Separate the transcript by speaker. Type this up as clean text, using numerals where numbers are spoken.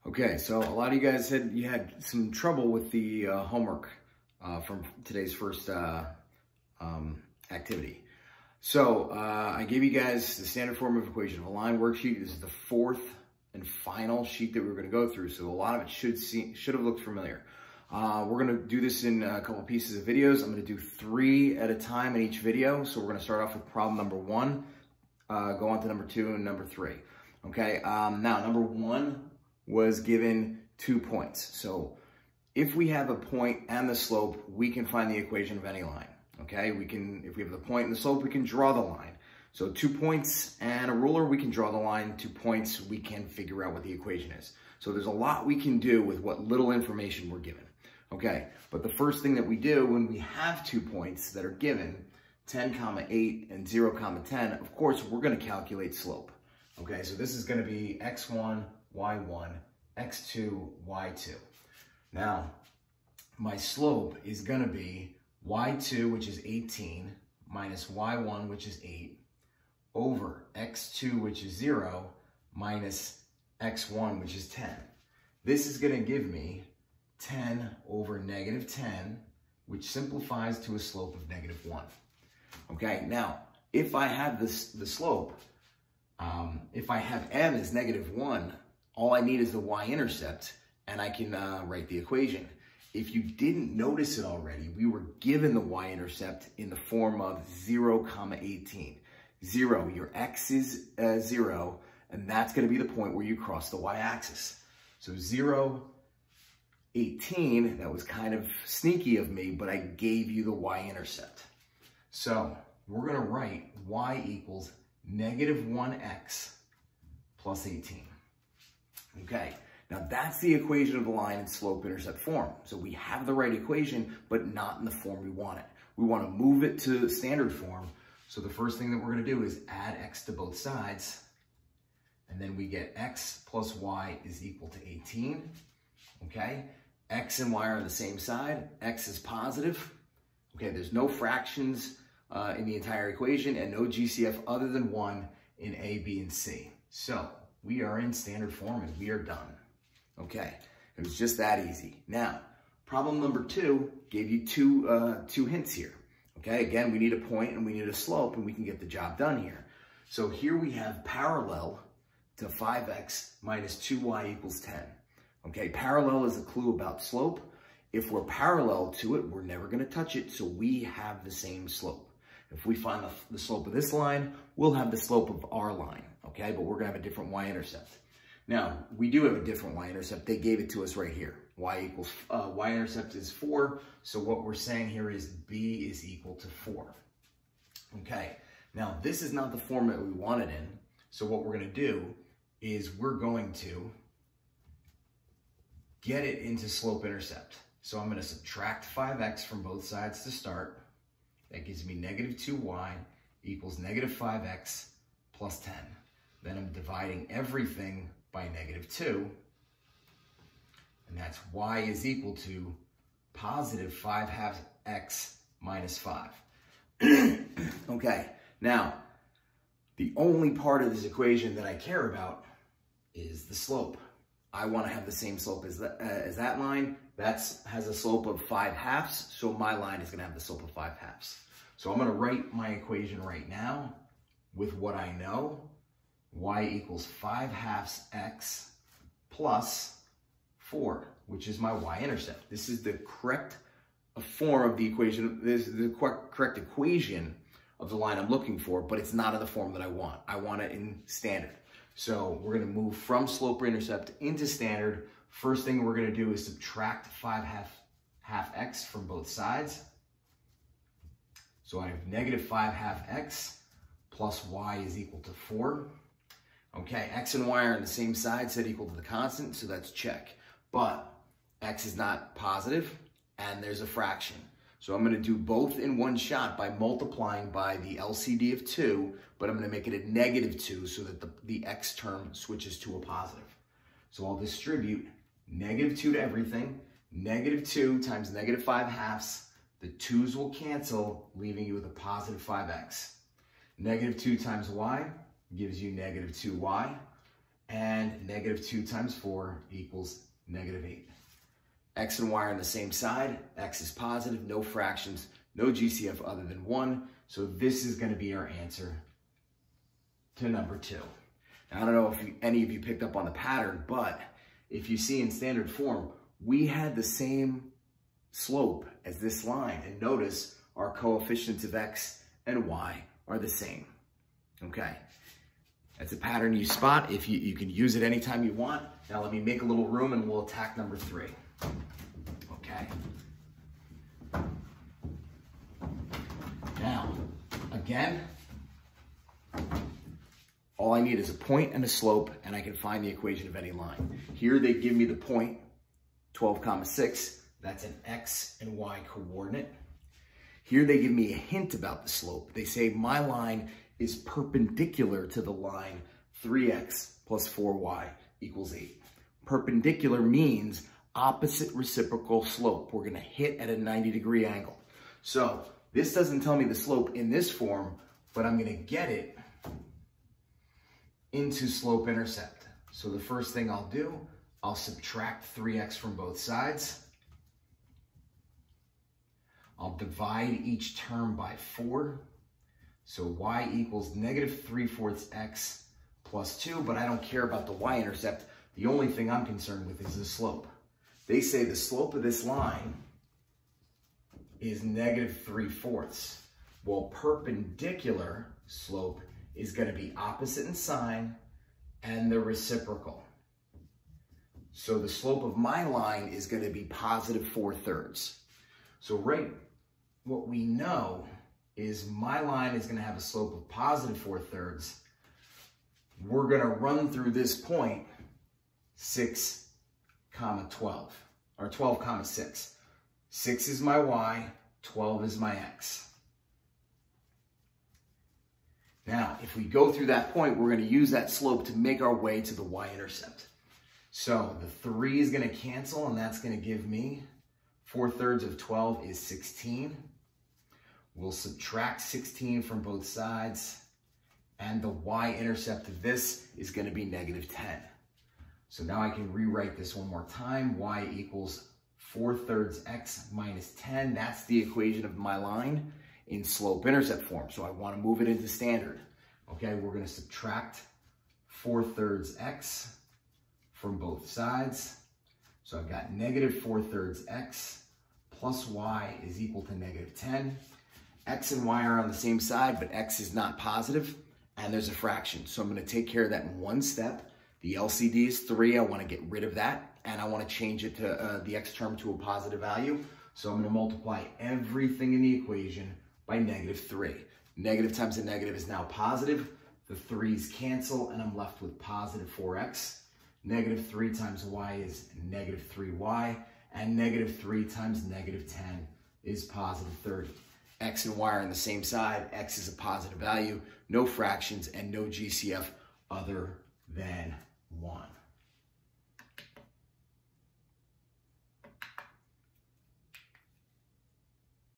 Speaker 1: Okay, so a lot of you guys said you had some trouble with the homework from today's first activity. So I gave you guys the standard form of equation of a line worksheet. This is the fourth and final sheet that we're going to go through, so a lot of it should have looked familiar. We're going to do this in a couple pieces of videos. I'm going to do 3 at a time in each video. So we're going to start off with problem number 1, go on to number 2 and number 3. Okay, now number 1 was given 2 points. So if we have a point and the slope, we can find the equation of any line. Okay, if we have the point and the slope, we can draw the line. So 2 points and a ruler, we can draw the line. 2 points, we can figure out what the equation is. So there's a lot we can do with what little information we're given. Okay, but the first thing that we do when we have 2 points that are given, 10, 8 and 0, 10, of course, we're going to calculate slope. Okay, so this is going to be x1, y1, x2, y2. Now, my slope is going to be y2, which is 18, minus y1, which is 8, over x2, which is 0, minus x1, which is 10. This is going to give me 10 over negative 10, which simplifies to a slope of negative 1. Okay, now, if I have the slope, if I have m as negative 1, all I need is the y-intercept, and I can write the equation. If you didn't notice it already, we were given the y-intercept in the form of 0, 18. 0, your x is 0, and that's going to be the point where you cross the y-axis. So 0, 18, that was kind of sneaky of me, but I gave you the y-intercept. So we're going to write y equals negative 1x plus 18. Okay, now that's the equation of the line in slope-intercept form. So we have the right equation, but not in the form we want it. We want to move it to standard form. So the first thing that we're going to do is add x to both sides. And then we get x plus y is equal to 18. Okay, x and y are on the same side. X is positive. Okay, there's no fractions in the entire equation and no GCF other than 1 in A, B, and C. So we are in standard form and we are done. Okay, it was just that easy. Now, problem number 2 gave you two hints here. Okay, again, we need a point and we need a slope and we can get the job done here. So here we have parallel to 5x minus 2y equals 10. Okay, parallel is a clue about slope. If we're parallel to it, we're never going to touch it, so we have the same slope. If we find the slope of this line, we'll have the slope of our line, okay? But we're going to have a different y-intercept. Now, we do have a different y-intercept. They gave it to us right here. Y-intercept is 4, so what we're saying here is b is equal to 4. Okay, now this is not the form that we want it in, so what we're going to do is we're going to get it into slope-intercept. So I'm going to subtract 5x from both sides to start. That gives me negative 2y equals negative 5x plus 10. Then I'm dividing everything by negative 2. And that's y is equal to positive 5 halves x minus 5. Okay, now, the only part of this equation that I care about is the slope. I want to have the same slope as that line. That has a slope of 5 halves, so my line is going to have the slope of 5 halves. So I'm going to write my equation right now with what I know. Y equals 5 halves x plus 4, which is my y-intercept. This is the correct form of the equation. This is the correct equation of the line I'm looking for, but it's not in the form that I want. I want it in standard. So we're going to move from slope-intercept into standard. First thing we're going to do is subtract 5 half x from both sides. So I have negative 5 half x plus y is equal to 4. Okay, x and y are on the same side, set equal to the constant, so that's check. But x is not positive, and there's a fraction. So I'm going to do both in one shot by multiplying by the LCD of 2, but I'm going to make it a negative 2 so that the x term switches to a positive. So I'll distribute negative 2 to everything. Negative 2 times negative 5 halves. The 2's will cancel, leaving you with a positive 5x. Negative 2 times y gives you negative 2y. And negative -2 times 4 equals -8. X and Y are on the same side. X is positive, no fractions, no GCF other than 1. So this is going to be our answer to number 2. Now, I don't know if any of you picked up on the pattern, but if you see in standard form, we had the same slope as this line. And notice our coefficients of X and Y are the same. Okay. That's a pattern you spot. If you can use it anytime you want. Now let me make a little room and we'll attack number 3. Okay. Now, again, all I need is a point and a slope, and I can find the equation of any line. Here they give me the point, 12,6. That's an X and Y coordinate. Here they give me a hint about the slope. They say my line is perpendicular to the line 3x plus 4y equals 8. Perpendicular means opposite reciprocal slope. We're gonna hit at a 90-degree angle. So this doesn't tell me the slope in this form, but I'm gonna get it into slope-intercept. So the first thing I'll do, I'll subtract 3x from both sides. I'll divide each term by 4. So y equals -3/4 x plus 2, but I don't care about the y-intercept. The only thing I'm concerned with is the slope. They say the slope of this line is -3/4. Well, perpendicular slope is going to be opposite in sign and the reciprocal. So the slope of my line is going to be +4/3. So what we know is my line is going to have a slope of +4/3. We're going to run through this point 6, 12, or 12, 6. 6 is my y, 12 is my x. Now, if we go through that point, we're going to use that slope to make our way to the y-intercept. So the 3 is going to cancel, and that's going to give me 4/3 of 12 is 16. We'll subtract 16 from both sides, and the y-intercept of this is going to be -10. So now I can rewrite this one more time. Y equals 4/3 x minus 10. That's the equation of my line in slope-intercept form. So I want to move it into standard. Okay, we're going to subtract 4/3 x from both sides. So I've got -4/3 x plus y is equal to -10. X and y are on the same side, but x is not positive, and there's a fraction. So I'm going to take care of that in one step. The LCD is 3. I want to get rid of that, and I want to change it to the x term to a positive value. So I'm going to multiply everything in the equation by -3. Negative times a negative is now positive. The 3's cancel, and I'm left with +4x. -3 times y is -3y, and -3 times -10 is +30. X and y are on the same side. X is a positive value, no fractions, and no GCF other than 1.